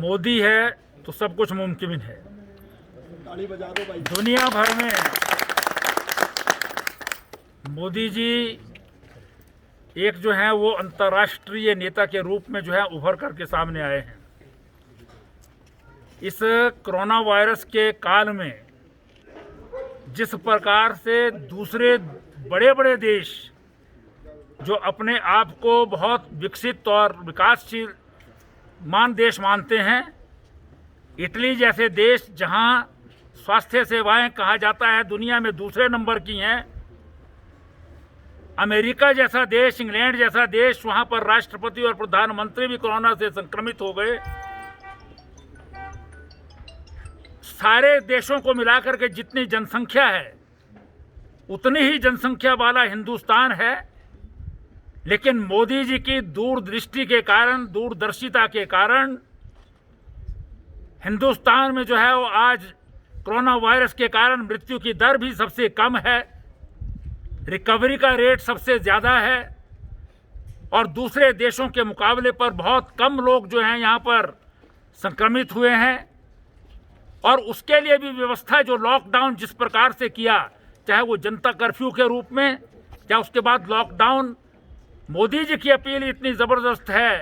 मोदी है तो सब कुछ मुमकिन है। ताली बजा दो भाई। दुनिया भर में मोदी जी एक जो है वो अंतर्राष्ट्रीय नेता के रूप में जो है उभर करके सामने आए हैं। इस कोरोना वायरस के काल में जिस प्रकार से दूसरे बड़े बड़े देश जो अपने आप को बहुत विकसित और विकासशील देश मानते हैं, इटली जैसे देश जहां स्वास्थ्य सेवाएं कहा जाता है दुनिया में दूसरे नंबर की हैं, अमेरिका जैसा देश, इंग्लैंड जैसा देश, वहां पर राष्ट्रपति और प्रधानमंत्री भी कोरोना से संक्रमित हो गए। सारे देशों को मिलाकर के जितनी जनसंख्या है उतनी ही जनसंख्या वाला हिंदुस्तान है, लेकिन मोदी जी की दूरदृष्टि के कारण, दूरदर्शिता के कारण हिंदुस्तान में जो है वो आज कोरोना वायरस के कारण मृत्यु की दर भी सबसे कम है, रिकवरी का रेट सबसे ज़्यादा है और दूसरे देशों के मुकाबले पर बहुत कम लोग जो हैं यहाँ पर संक्रमित हुए हैं। और उसके लिए भी व्यवस्था जो लॉकडाउन जिस प्रकार से किया, चाहे वो जनता कर्फ्यू के रूप में, या उसके बाद लॉकडाउन, मोदी जी की अपील इतनी ज़बरदस्त है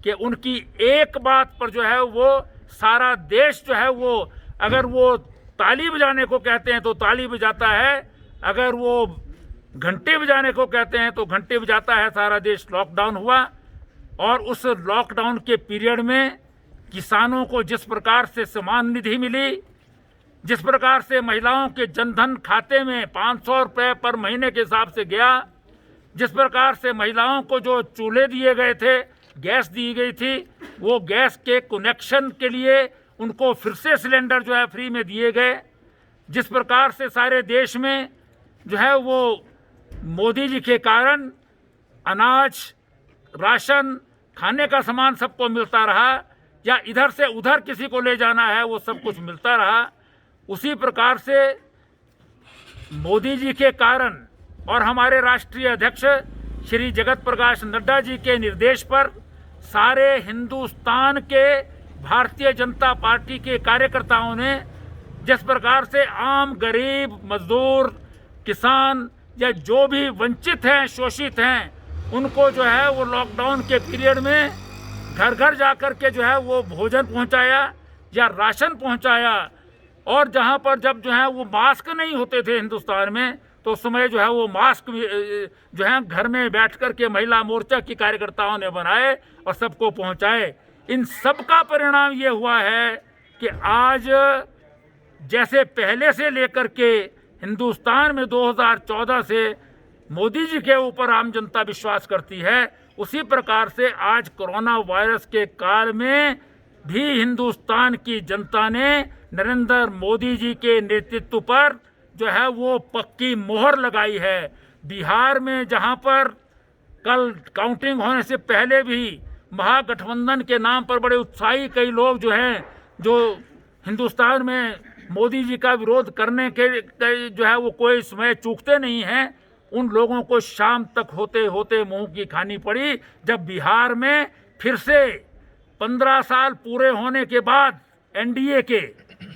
कि उनकी एक बात पर जो है वो सारा देश जो है वो, अगर वो ताली बजाने को कहते हैं तो ताली बजाता है, अगर वो घंटे बजाने को कहते हैं तो घंटे बजाता है। सारा देश लॉकडाउन हुआ और उस लॉकडाउन के पीरियड में किसानों को जिस प्रकार से सम्मान निधि मिली, जिस प्रकार से महिलाओं के जनधन खाते में 500 रुपये पर महीने के हिसाब से गया, जिस प्रकार से महिलाओं को जो चूल्हे दिए गए थे, गैस दी गई थी, वो गैस के कनेक्शन के लिए उनको फिर से सिलेंडर जो है फ्री में दिए गए, जिस प्रकार से सारे देश में जो है वो मोदी जी के कारण अनाज, राशन, खाने का सामान सबको मिलता रहा, या इधर से उधर किसी को ले जाना है वो सब कुछ मिलता रहा। उसी प्रकार से मोदी जी के कारण और हमारे राष्ट्रीय अध्यक्ष श्री जगत प्रकाश नड्डा जी के निर्देश पर सारे हिंदुस्तान के भारतीय जनता पार्टी के कार्यकर्ताओं ने जिस प्रकार से आम, गरीब, मजदूर, किसान या जो भी वंचित हैं, शोषित हैं, उनको जो है वो लॉकडाउन के पीरियड में घर घर जाकर के जो है वो भोजन पहुंचाया या राशन पहुंचाया। और जहां पर जब जो है वो मास्क नहीं होते थे हिंदुस्तान में, तो उस समय जो है वो मास्क जो है घर में बैठ कर के महिला मोर्चा की कार्यकर्ताओं ने बनाए और सबको पहुंचाए। इन सब का परिणाम ये हुआ है कि आज जैसे पहले से लेकर के हिंदुस्तान में 2014 से मोदी जी के ऊपर आम जनता विश्वास करती है, उसी प्रकार से आज कोरोना वायरस के काल में भी हिंदुस्तान की जनता ने नरेंद्र मोदी जी के नेतृत्व पर जो है वो पक्की मोहर लगाई है। बिहार में जहां पर कल काउंटिंग होने से पहले भी महागठबंधन के नाम पर बड़े उत्साही कई लोग जो हैं, जो हिंदुस्तान में मोदी जी का विरोध करने के जो है वो कोई समय चूकते नहीं हैं, उन लोगों को शाम तक होते होते मुंह की खानी पड़ी, जब बिहार में फिर से 15 साल पूरे होने के बाद, एनडीए के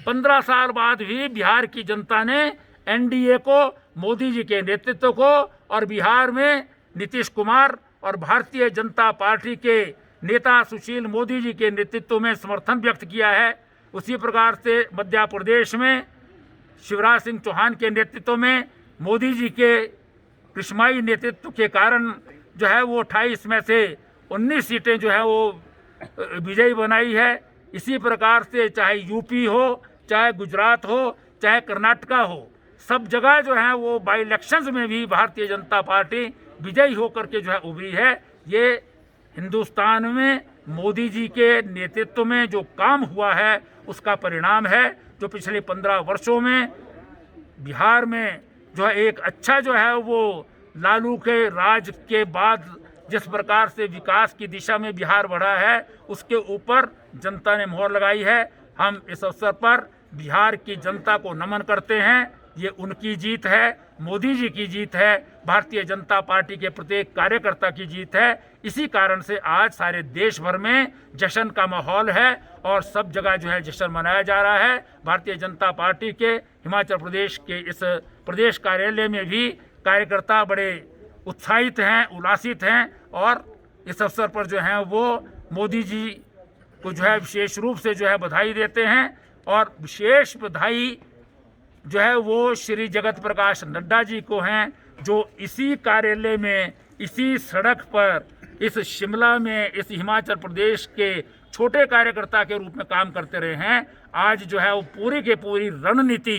15 साल बाद भी बिहार की जनता ने एनडीए को, मोदी जी के नेतृत्व को, और बिहार में नीतीश कुमार और भारतीय जनता पार्टी के नेता सुशील मोदी जी के नेतृत्व में समर्थन व्यक्त किया है। उसी प्रकार से मध्य प्रदेश में शिवराज सिंह चौहान के नेतृत्व में मोदी जी के कृष्माई नेतृत्व के कारण जो है वो 28 में से 19 सीटें जो है वो विजयी बनाई है। इसी प्रकार से चाहे यूपी हो, चाहे गुजरात हो, चाहे कर्नाटका हो, सब जगह जो है वो बाई इलेक्शंस में भी भारतीय जनता पार्टी विजयी होकर के जो है उभरी है। ये हिंदुस्तान में मोदी जी के नेतृत्व में जो काम हुआ है उसका परिणाम है, जो पिछले 15 वर्षों में बिहार में जो है एक अच्छा जो है वो लालू के राज के बाद जिस प्रकार से विकास की दिशा में बिहार बढ़ा है, उसके ऊपर जनता ने मोहर लगाई है। हम इस अवसर पर बिहार की जनता को नमन करते हैं ये उनकी जीत है, मोदी जी की जीत है, भारतीय जनता पार्टी के प्रत्येक कार्यकर्ता की जीत है। इसी कारण से आज सारे देश भर में जश्न का माहौल है और सब जगह जो है जश्न मनाया जा रहा है। भारतीय जनता पार्टी के हिमाचल प्रदेश के इस प्रदेश कार्यालय में भी कार्यकर्ता बड़े उत्साहित हैं, उल्लासित हैं और इस अवसर पर जो है वो मोदी जी को जो है विशेष रूप से जो है बधाई देते हैं और विशेष बधाई जो है वो श्री जगत प्रकाश नड्डा जी को हैं, जो इसी कार्यालय में, इसी सड़क पर, इस शिमला में, इस हिमाचल प्रदेश के छोटे कार्यकर्ता के रूप में काम करते रहे हैं। आज जो है वो पूरी के पूरी रणनीति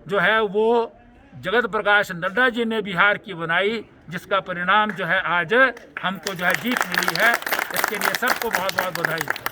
जो है वो जगत प्रकाश नड्डा जी ने बिहार की बनाई, जिसका परिणाम जो है आज हमको जो है जीत मिली है। इसके लिए सबको बहुत बहुत बधाई।